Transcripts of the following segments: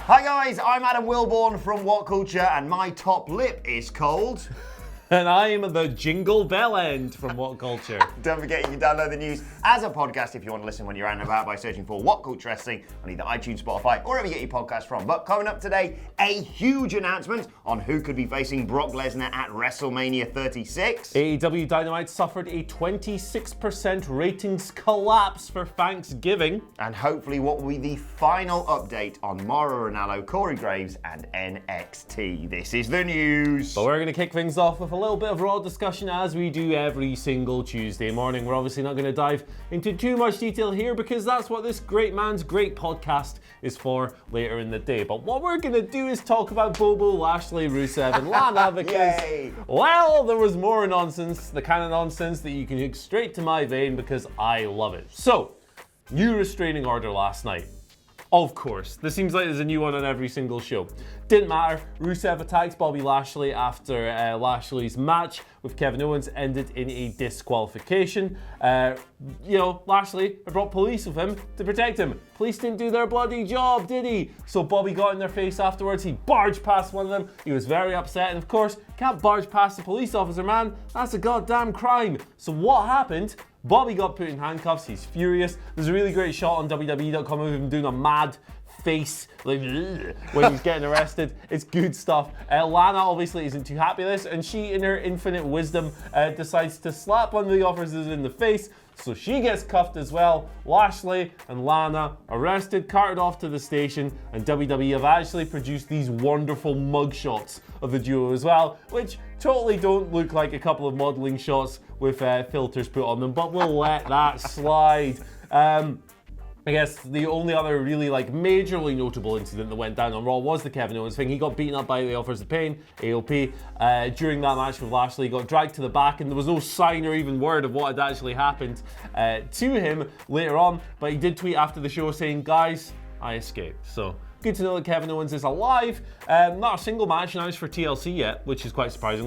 Hi guys, I'm Adam Wilborn from WhatCulture, and my top lip is cold. And I'm the Jingle Bell End from WhatCulture. Don't forget you can download the news as a podcast if you want to listen when you're out and about by searching for WhatCulture Wrestling on either iTunes, Spotify, or wherever you get your podcasts from. But coming up today, a huge announcement on who could be facing Brock Lesnar at WrestleMania 36. AEW Dynamite suffered a 26% ratings collapse for Thanksgiving. And hopefully what will be the final update on Mauro, Ranallo, Corey Graves, and NXT. This is the news. But we're going to kick things off with a little bit of Raw discussion as we do every single Tuesday morning. We're obviously not going to dive into too much detail here because that's what this great man's great podcast is for later in the day. But what we're going to do is talk about Bobo, Lashley, Rusev, and Lana because, well, there was more nonsense, the kind of nonsense that you can hook straight to my vein because I love it. So, new restraining order last night. Of course, this seems like there's a new one on every single show. Didn't matter. Rusev attacked Bobby Lashley after Lashley's match with Kevin Owens ended in a disqualification. Lashley had brought police with him to protect him. Police didn't do their bloody job, did he? So Bobby got in their face afterwards. He barged past one of them. He was very upset. And of course, can't barge past a police officer, man. That's a goddamn crime. So what happened? Bobby got put in handcuffs. He's furious. There's a really great shot on WWE.com of him doing a mad face like when he's getting arrested. It's good stuff. Lana obviously isn't too happy with this, and she, in her infinite wisdom, decides to slap one of the officers in the face. So she gets cuffed as well. Lashley and Lana arrested, carted off to the station, and WWE have actually produced these wonderful mugshots of the duo as well, which totally don't look like a couple of modeling shots with filters put on them, but we'll let that slide. I guess the only other really majorly notable incident that went down on Raw was the Kevin Owens thing. He got beaten up by the Authors of Pain, AOP, during that match with Lashley. He got dragged to the back and there was no sign or even word of what had actually happened to him later on. But he did tweet after the show saying, "Guys, I escaped." So good to know that Kevin Owens is alive. Not a single match announced for TLC yet, which is quite surprising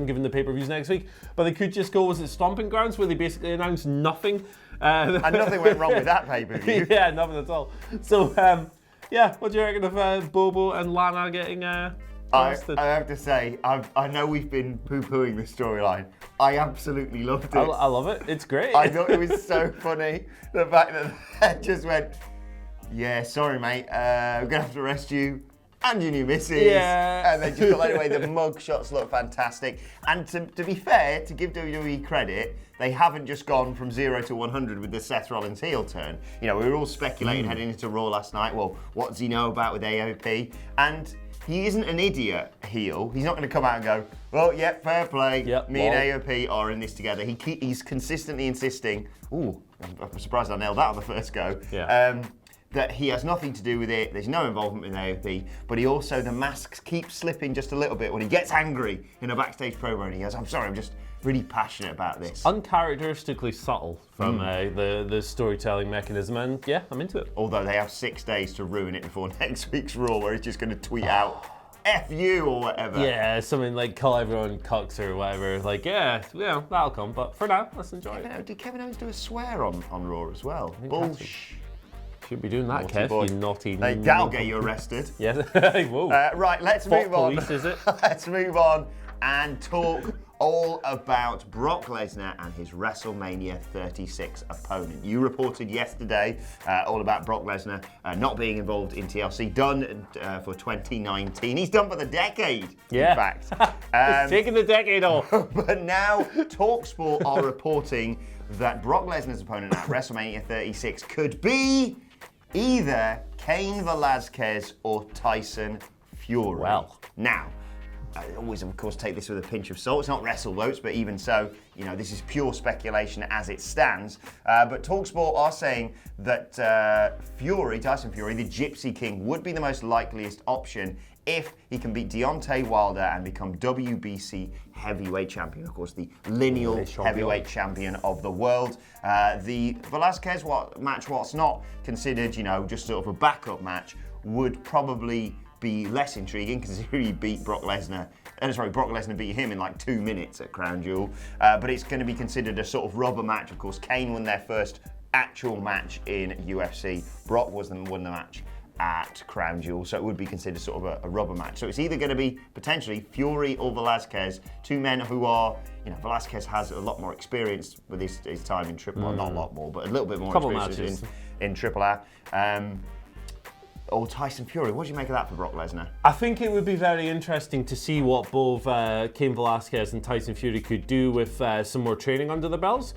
given the pay-per-views next week. But they could just go, was it Stomping Grounds, where they basically announced nothing? And nothing went wrong with that pay-per-view. Yeah, nothing at all. So, what do you reckon of Bobo and Lana getting arrested? I have to say, I know we've been poo-pooing this storyline. I absolutely loved it. I love it. It's great. I thought it was so funny. The fact that they just went, "Yeah, sorry, mate. We're going to have to arrest you and your new missus." Yeah. And they just got away. The mug shots look fantastic. And to be fair, to give WWE credit, they haven't just gone from 0 to 100 with the Seth Rollins heel turn. You know, we were all speculating heading into Raw last night, well, what does he know about with AOP? And he isn't an idiot heel. He's not going to come out and go, "Well, yeah, fair play. Yep, Me and AOP are in this together." He's consistently insisting, I'm surprised I nailed that on the first go. Yeah. That he has nothing to do with it. There's no involvement with AOP, but he also, the masks keep slipping just a little bit when he gets angry in a backstage promo and he goes, "I'm sorry, I'm just really passionate about this." Uncharacteristically subtle from the storytelling mechanism, and yeah, I'm into it. Although they have 6 days to ruin it before next week's Raw, where he's just going to tweet out, "F you," or whatever. Yeah, something like call everyone cucks or whatever. Like, yeah, that'll come, but for now, let's enjoy it. Did Kevin Owens do a swear on Raw as well? Bullshit. Should be doing that, Naughty Kev, boy. you naughty. That'll get you arrested. Yes. Whoa. Right, let's move on. Police, is it? Let's move on and talk all about Brock Lesnar and his WrestleMania 36 opponent. You reported yesterday all about Brock Lesnar not being involved in TLC, done for 2019. He's done for the decade, in fact. It's taking the decade off. But now TalkSport are reporting that Brock Lesnar's opponent at WrestleMania 36 could be either Cain Velasquez or Tyson Fury. Well. Now, I always, of course, take this with a pinch of salt. It's not wrestle votes, but even so, this is pure speculation as it stands. But TalkSport are saying that Tyson Fury, the Gypsy King, would be the most likeliest option if he can beat Deontay Wilder and become WBC heavyweight champion. Of course, the lineal heavyweight champion of the world. The Velasquez match, whilst not considered, just sort of a backup match, would probably be less intriguing considering he beat Brock Lesnar. Brock Lesnar beat him in like 2 minutes at Crown Jewel. But it's going to be considered a sort of rubber match. Of course, Kane won their first actual match in UFC. Brock won the match at Crown Jewel, so it would be considered sort of a rubber match. So it's either going to be potentially Fury or Velasquez, two men who are, Velasquez has a lot more experience with his time in Triple R, not a lot more, but a little bit more experience in Triple R. Or Tyson Fury. What do you make of that for Brock Lesnar? I think it would be very interesting to see what both Cain Velasquez and Tyson Fury could do with some more training under the belts.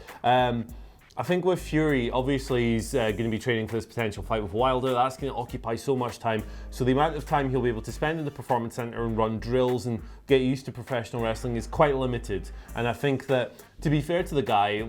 I think with Fury, obviously he's going to be training for this potential fight with Wilder. That's going to occupy so much time. So the amount of time he'll be able to spend in the Performance Center and run drills and get used to professional wrestling is quite limited. And I think that, to be fair to the guy,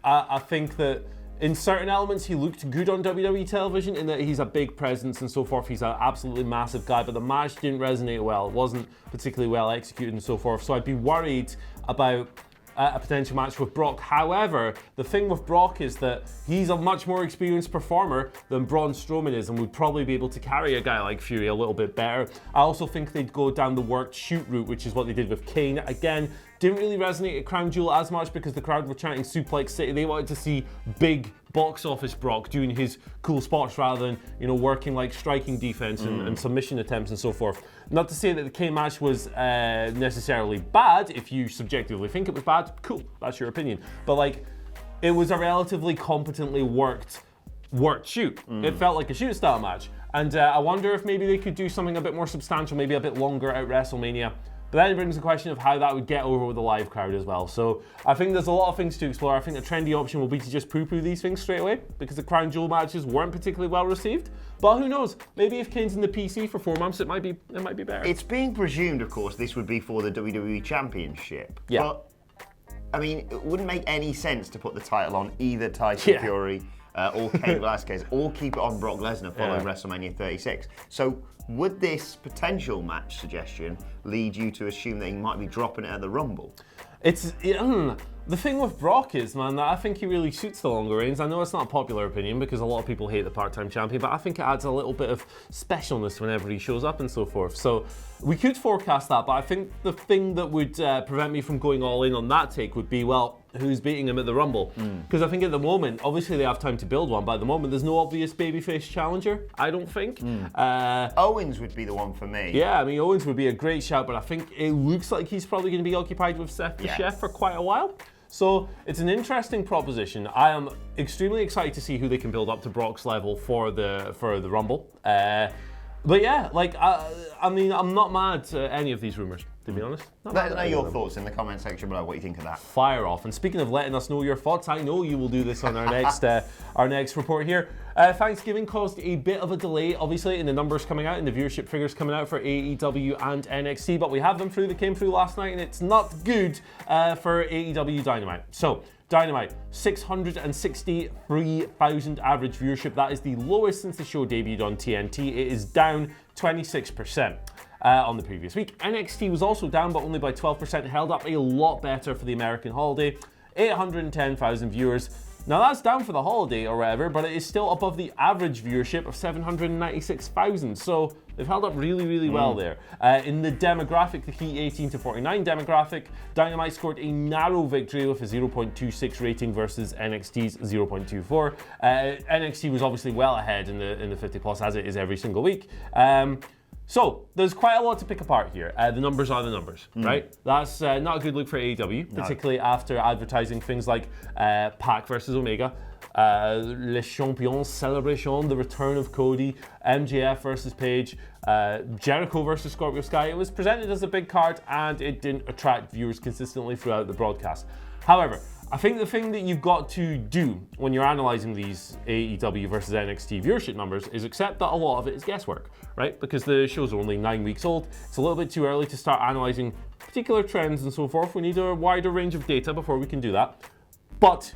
I think that in certain elements, he looked good on WWE television in that he's a big presence and so forth. He's an absolutely massive guy, but the match didn't resonate well. It wasn't particularly well executed and so forth. So I'd be worried about a potential match with Brock. However, the thing with Brock is that he's a much more experienced performer than Braun Strowman is and would probably be able to carry a guy like Fury a little bit better. I also think they'd go down the worked shoot route, which is what they did with Kane. Again, didn't really resonate at Crown Jewel as much because the crowd were chanting Suplex City. They wanted to see big box office Brock doing his cool spots rather than, working like striking defense and submission attempts and so forth. Not to say that the Kane match was necessarily bad. If you subjectively think it was bad, cool, that's your opinion. But it was a relatively competently worked shoot. It felt like a shoot style match. And I wonder if maybe they could do something a bit more substantial, maybe a bit longer at WrestleMania. But then it brings the question of how that would get over with the live crowd as well. So I think there's a lot of things to explore. I think the trendy option will be to just poo-poo these things straight away because the Crown Jewel matches weren't particularly well received. But who knows? Maybe if Kane's in the PC for 4 months, it might be better. It's being presumed, of course, this would be for the WWE Championship. Yeah. But, it wouldn't make any sense to put the title on either Tyson Fury or Cain Velasquez, or keep it on Brock Lesnar following WrestleMania 36. So would this potential match suggestion lead you to assume that he might be dropping it at the Rumble? The thing with Brock is, man, that I think he really suits the longer reigns. I know it's not a popular opinion because a lot of people hate the part-time champion, but I think it adds a little bit of specialness whenever he shows up and so forth. So we could forecast that, but I think the thing that would prevent me from going all in on that take would be, who's beating him at the Rumble? Because I think at the moment, obviously they have time to build one, but at the moment there's no obvious babyface challenger, I don't think. Owens would be the one for me. Yeah, Owens would be a great shout, but I think it looks like he's probably going to be occupied with Seth the Chef for quite a while. So it's an interesting proposition. I am extremely excited to see who they can build up to Brock's level for the Rumble. But yeah, I'm not mad at any of these rumors, to be honest. Let us know your thoughts in the comment section below. What you think of that? Fire off. And speaking of letting us know your thoughts, I know you will do this on our next report here. Thanksgiving caused a bit of a delay, obviously, in the numbers coming out and the viewership figures coming out for AEW and NXT, but we have them through. They came through last night, and it's not good for AEW Dynamite. So, Dynamite, 663,000 average viewership. That is the lowest since the show debuted on TNT. It is down 26%. On the previous week. NXT was also down, but only by 12%, held up a lot better for the American holiday. 810,000 viewers. Now that's down for the holiday or whatever, but it is still above the average viewership of 796,000. So they've held up really, really well there. In the demographic, the key 18 to 49 demographic, Dynamite scored a narrow victory with a 0.26 rating versus NXT's 0.24. NXT was obviously well ahead in the 50 plus, as it is every single week. So, there's quite a lot to pick apart here. The numbers are the numbers, right? That's not a good look for AEW, particularly after advertising things like Pac versus Omega, Les Champions Celebration, the return of Cody, MJF versus Paige, Jericho versus Scorpio Sky. It was presented as a big card and it didn't attract viewers consistently throughout the broadcast. However, I think the thing that you've got to do when you're analysing these AEW versus NXT viewership numbers is accept that a lot of it is guesswork, right? Because the shows are only 9 weeks old. It's a little bit too early to start analysing particular trends and so forth. We need a wider range of data before we can do that. But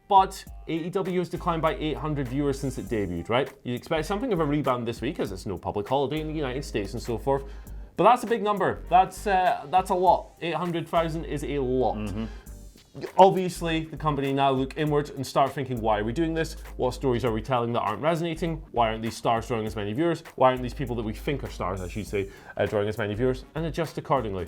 AEW has declined by 800 viewers since it debuted, right? You'd expect something of a rebound this week as it's no public holiday in the United States and so forth. But that's a big number. That's a lot. 800,000 is a lot. Obviously, the company now look inward and start thinking, why are we doing this? What stories are we telling that aren't resonating? Why aren't these stars drawing as many viewers? Why aren't these people that we think are stars, I should say, drawing as many viewers? And adjust accordingly.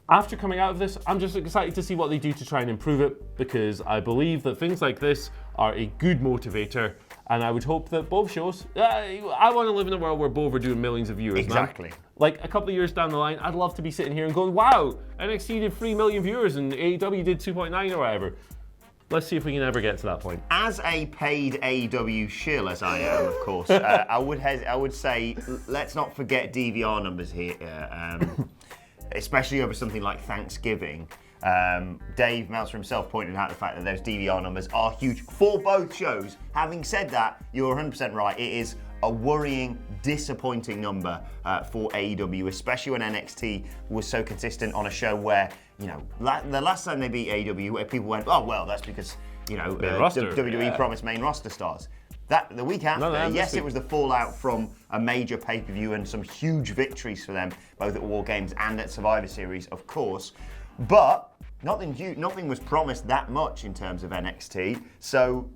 After coming out of this, I'm just excited to see what they do to try and improve it, because I believe that things like this are a good motivator And I would hope that both shows, I want to live in a world where both are doing millions of viewers. Exactly. Man. Like a couple of years down the line, I'd love to be sitting here and going, wow, NXT did 3 million viewers and AEW did 2.9 or whatever. Let's see if we can ever get to that point. As a paid AEW shill, as I am, of course, I would say let's not forget DVR numbers here, especially over something like Thanksgiving. Dave Meltzer himself pointed out the fact that those DVR numbers are huge for both shows. Having said that, you're 100% right. It is a worrying, disappointing number for AEW, especially when NXT was so consistent on a show where, you know, the last time they beat AEW, where people went, oh, well, that's because, you know, WWE promised main roster stars. The week after, yes, it was the fallout from a major pay-per-view and some huge victories for them, both at War Games and at Survivor Series, of course. But nothing was promised that much in terms of NXT, so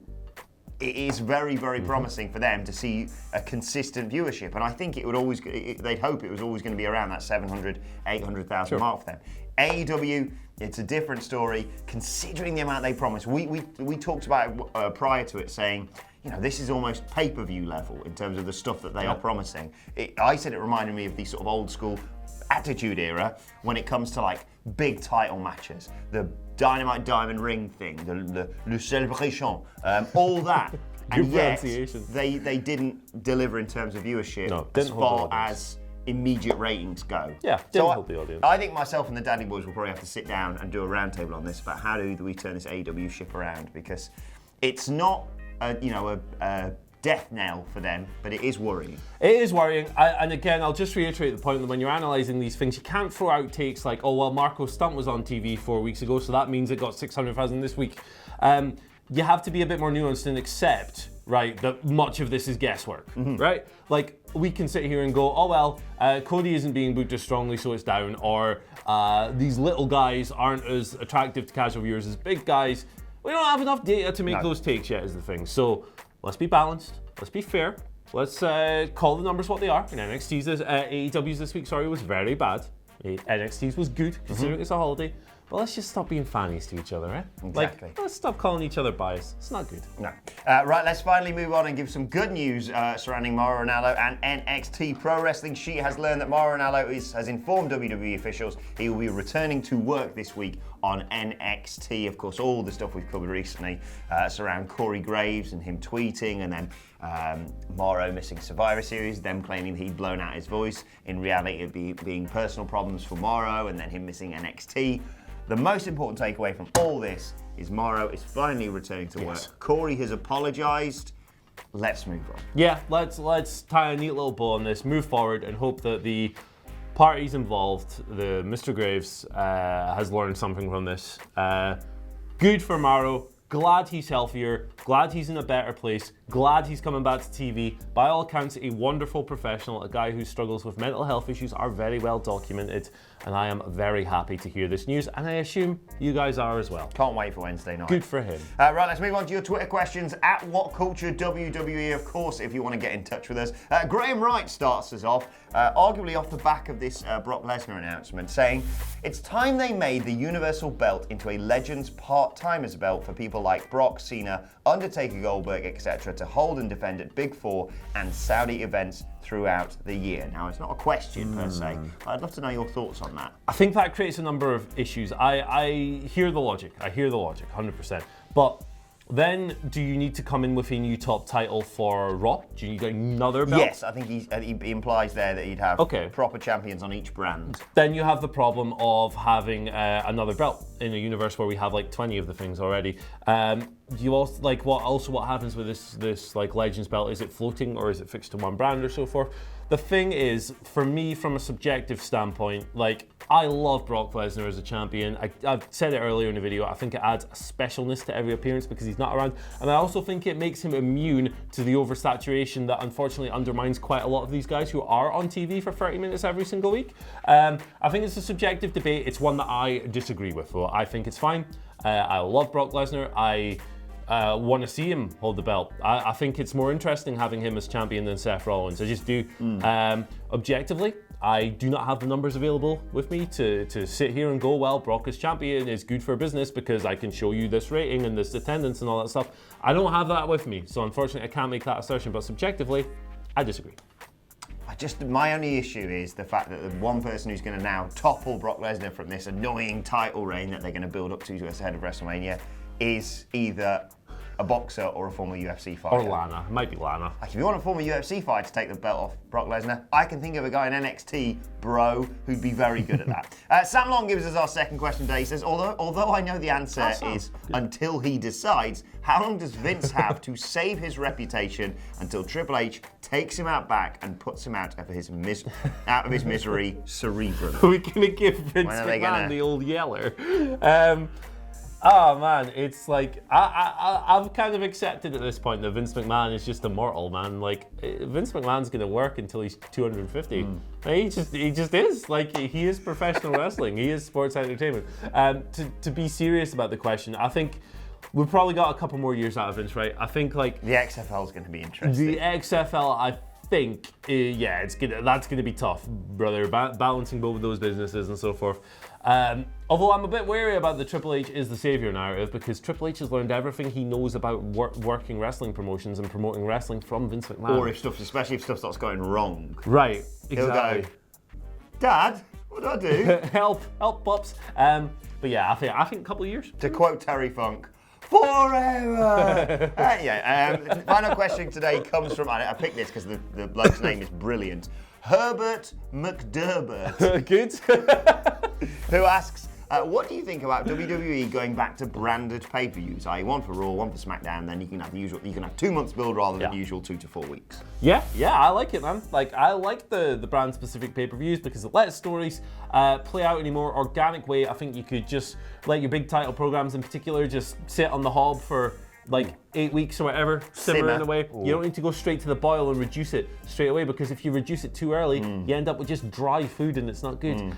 it is very, very promising for them to see a consistent viewership. And I think it would always, they'd hope it was always going to be around that 700, 800,000 mark for them. AEW, it's a different story, considering the amount they promised. We talked about it prior to it, saying, you know, this is almost pay-per-view level in terms of the stuff that they are promising. I said it reminded me of the sort of old school Attitude Era when it comes to like big title matches, the Dynamite Diamond Ring thing, the Le Celebration, all that. And yet, they didn't deliver in terms of viewership as far as immediate ratings go. Yeah, didn't help the audience. I think myself and the Daddy Boys will probably have to sit down and do a roundtable on this about how do we turn this AEW ship around, because it's not a death knell for them, but it is worrying. It is worrying, and again, I'll just reiterate the point that when you're analysing these things, you can't throw out takes like, oh, well, Marco's stunt was on TV 4 weeks ago, so that means it got 600,000 this week. You have to be a bit more nuanced and accept, right, that much of this is guesswork, right? Like, we can sit here and go, oh, well, Cody isn't being booked as strongly, so it's down, or these little guys aren't as attractive to casual viewers as big guys. We don't have enough data to make those takes yet, is the thing. So let's be balanced. Let's be fair. Let's call the numbers what they are. And AEW's this week, was very bad. NXT's was good, considering it's a holiday. But let's just stop being fannies to each other, eh? Exactly. Like, let's stop calling each other biased. It's not good. No. Right, let's finally move on and give some good news surrounding Mauro Ranallo and NXT. Pro Wrestling Sheet has learned that Mauro Ranallo has informed WWE officials he will be returning to work this week on NXT. Of course, all the stuff we've covered recently surround Corey Graves and him tweeting, and then Mauro missing Survivor Series, them claiming that he'd blown out his voice. In reality, it being personal problems for Mauro, and then him missing NXT. The most important takeaway from all this is Mauro is finally returning to work. Corey has apologised. Let's move on. Yeah, let's tie a neat little bow on this, move forward, and hope that the parties involved, the Mr. Graves, has learned something from this. Good for Mauro. Glad he's healthier, glad he's in a better place, glad he's coming back to TV. By all accounts, a wonderful professional, a guy who struggles with mental health issues are very well documented, and I am very happy to hear this news, and I assume you guys are as well. Can't wait for Wednesday night. Good for him. Right, let's move on to your Twitter questions at WhatCulture WWE, of course, if you want to get in touch with us. Graham Wright starts us off, arguably off the back of this Brock Lesnar announcement, saying, it's time they made the Universal Belt into a Legends part-timers belt for people like Brock, Cena, Undertaker, Goldberg, etc. to hold and defend at Big Four and Saudi events throughout the year. Now, it's not a question per se, but I'd love to know your thoughts on that. I think that creates a number of issues. I hear the logic. 100%. But then, do you need to come in with a new top title for Raw? Do you need another belt? Yes, I think he implies there that he'd have proper champions on each brand. Then you have the problem of having another belt in a universe where we have like 20 of the things already. You also what happens with this like Legends belt? Is it floating or is it fixed to one brand or so forth? The thing is, for me, from a subjective standpoint, like, I love Brock Lesnar as a champion. I've said it earlier in the video, I think it adds a specialness to every appearance because he's not around. And I also think it makes him immune to the oversaturation that unfortunately undermines quite a lot of these guys who are on TV for 30 minutes every single week. I think it's a subjective debate. It's one that I disagree with, though. I think it's fine. I love Brock Lesnar. I want to see him hold the belt. I think it's more interesting having him as champion than Seth Rollins. I just do. Objectively, I do not have the numbers available with me to sit here and go, well, Brock is champion, is good for business because I can show you this rating and this attendance and all that stuff. I don't have that with me, so unfortunately I can't make that assertion, but subjectively, I disagree. My only issue is the fact that the one person who's going to now topple Brock Lesnar from this annoying title reign that they're going to build up to us ahead of WrestleMania is either a boxer or a former UFC fighter. Or Lana. It might be Lana. Like, if you want a former UFC fighter to take the belt off Brock Lesnar, I can think of a guy in NXT, bro, who'd be very good at that. Sam Long gives us our second question today. He says, although I know the answer is until he decides, how long does Vince have to save his reputation until Triple H takes him out back and puts him out of his misery cerebrum? We're going to give Vince McMahon the old yeller. Oh man, it's like I've kind of accepted at this point that Vince McMahon is just immortal, man. Like Vince McMahon's gonna work until he's 250. He just is. Like he is professional wrestling. He is sports entertainment. To be serious about the question, I think we've probably got a couple more years out of Vince, right? I think like the XFL is going to be interesting. The XFL, I think, that's gonna be tough, brother. Balancing both of those businesses and so forth. Although I'm a bit wary about the Triple H is the savior narrative because Triple H has learned everything he knows about working wrestling promotions and promoting wrestling from Vince McMahon. Or especially if stuff starts going wrong. Right, exactly. He'll go, Dad, what do I do? help, pops. But yeah, I think a couple of years. To quote Terry Funk, forever! Final question today comes from, I picked this because the bloke's name is brilliant, Herbert McDurbert. Good. Who asks, what do you think about WWE going back to branded pay-per-views? i.e. one for Raw, one for SmackDown, then you can have 2 months build rather than the usual 2 to 4 weeks. Yeah, I like it, man. Like I like the brand specific pay-per-views because it lets stories play out in a more organic way. I think you could just let your big title programs in particular just sit on the hob for like 8 weeks or whatever, simmering away. You don't need to go straight to the boil and reduce it straight away because if you reduce it too early, you end up with just dry food and it's not good.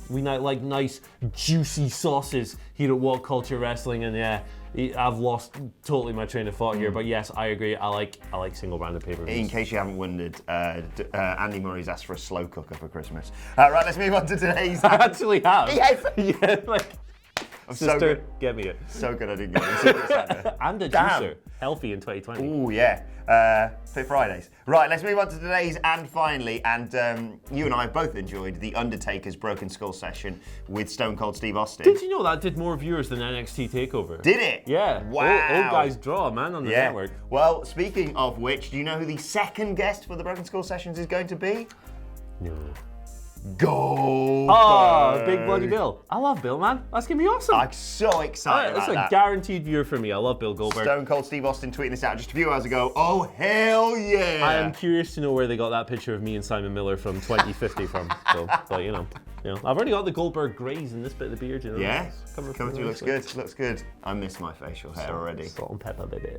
We like nice juicy sauces here at WhatCulture Wrestling, and I've lost totally my train of thought here, but yes, I agree. I like single branded pay-per-views. In case you haven't wondered, Andy Murray's asked for a slow cooker for Christmas. Right, let's move on to today's. I actually have. Yes. Yeah, like. Sister, so good. Get me it. So good I didn't get it. And a juicer. Healthy in 2020. Ooh, yeah. Fit Fridays. Right, let's move on to today's and finally. And you and I have both enjoyed The Undertaker's Broken Skull session with Stone Cold Steve Austin. Did you know that did more viewers than NXT TakeOver? Did it? Yeah. Wow. Old guys draw, man, on the network. Well, speaking of which, do you know who the second guest for the Broken Skull sessions is going to be? No. Goldberg. Oh, Big Bloody Bill. I love Bill, man. That's going to be awesome. I'm so excited about that. That's a guaranteed viewer for me. I love Bill Goldberg. Stone Cold Steve Austin tweeting this out just a few hours ago. Oh, hell yeah. I am curious to know where they got that picture of me and Simon Miller from 2050 from. So, but you know, I've already got the Goldberg grays in this bit of the beard. You know, yeah, coming through looks good. Looks good. I miss my facial hair already. Salt and pepper, baby.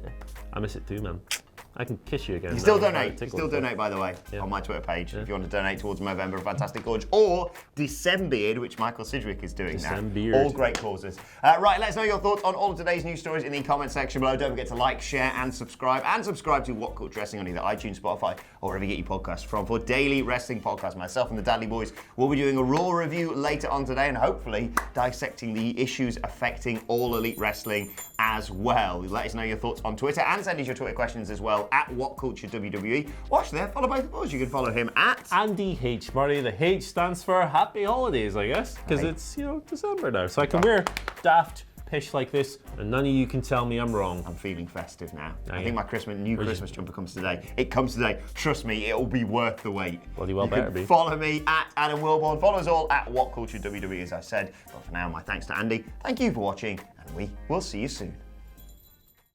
I miss it too, man. I can kiss you again. You still donate. You still donate, by the way, on my Twitter page. If you want to donate towards Movember, Fantastic Gorge, or Decembeard, which Michael Sidgwick is doing now. All great causes. Right, let us know your thoughts on all of today's news stories in the comment section below. Don't forget to like, share, and subscribe. And subscribe to WhatCulture Wrestling on either iTunes, Spotify, or wherever you get your podcasts from. For daily wrestling podcasts, myself and the Dudley Boys will be doing a Raw review later on today, and hopefully dissecting the issues affecting All Elite Wrestling as well. Let us know your thoughts on Twitter and send us your Twitter questions as well at WhatCulture WWE. Watch there, follow both of us. You can follow him at Andy H. Murray. The H stands for Happy Holidays, I guess, because it's December now, so I can wear daft pish like this, and none of you can tell me I'm wrong. I'm feeling festive now. I think my new Christmas jumper comes today. It comes today. Trust me, it'll be worth the wait. Bloody well better be. Follow me at Adam Wilborn. Follow us all at WhatCulture WWE, as I said. But for now, my thanks to Andy. Thank you for watching, and we will see you soon.